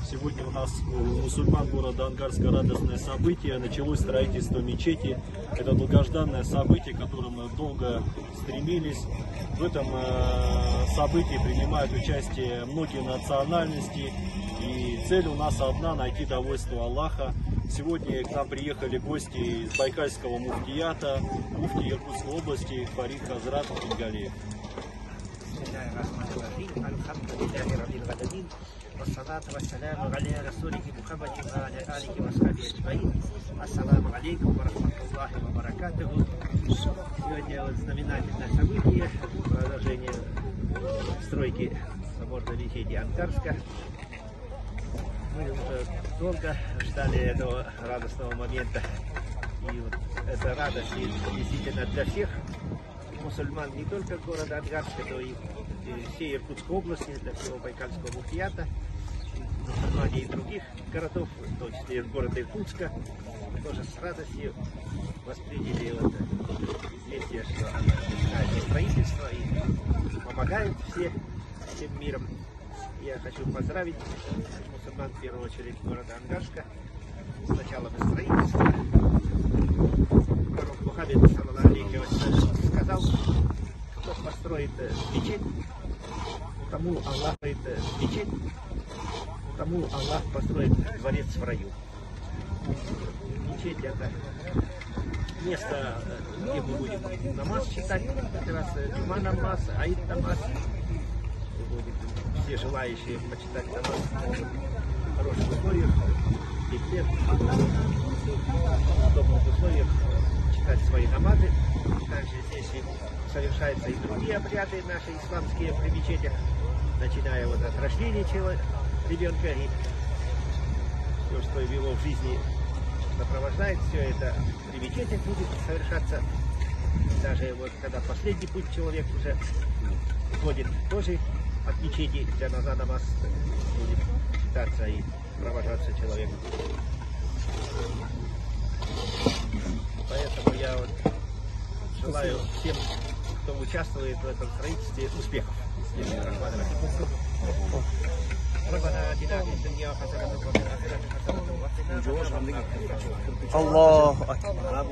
Сегодня у нас у мусульман города Ангарска радостное событие. Началось строительство мечети. Это долгожданное событие, к которому мы долго стремились. В этом событии принимают участие многие национальности. И цель у нас одна — найти довольство Аллаха. Сегодня к нам приехали гости из Байкальского муфтията, муфти Иркутской области Фарид Хазрат Бенгалиев. والصلاة والسلام على رسوله محمد وعلى آله وصحبه أجمعين. Ассаламу алейкум ва рахматуллахи ва баракатуху. Сегодня вот знаменательное событие — продолжение стройки соборной мечети Ангарска. Мы уже долго ждали этого радостного момента. И вот эта радость действительно для всех мусульман не только города Ангарска, но и всей Иркутской области, для всего Байкальского муфтията, мусульмане и других городов, в том числе и города Иркутска, тоже с радостью восприняли вот известие, что начинается строительство и помогают всем миром. Я хочу поздравить мусульман, в первую очередь, города Ангарска с началом строительства. Пророк Мухаммед, саллаллаху алейхи ва саллям, сказал: кто построит мечеть, тому Аллах построит мечеть, тому Аллах построит дворец в раю. Мечеть — это место, где мы будем намаз читать, как раз джума намаз, аид намаз. Все желающие почитать намаз могут в хороших условиях, в тепле, в удобных условиях читать свои намазы. Также здесь совершаются и другие обряды наши исламские при мечетях, начиная вот от рождения ребенка, и все, что его в жизни сопровождает, все это при мечетях будет совершаться. Даже вот когда последний путь человек уже ходит, тоже от мечети джаназа намаз будет читаться и провожаться человеком. Поэтому я вот желаю всем, кто участвует в этом строительстве, успехов. Аллаху акбар.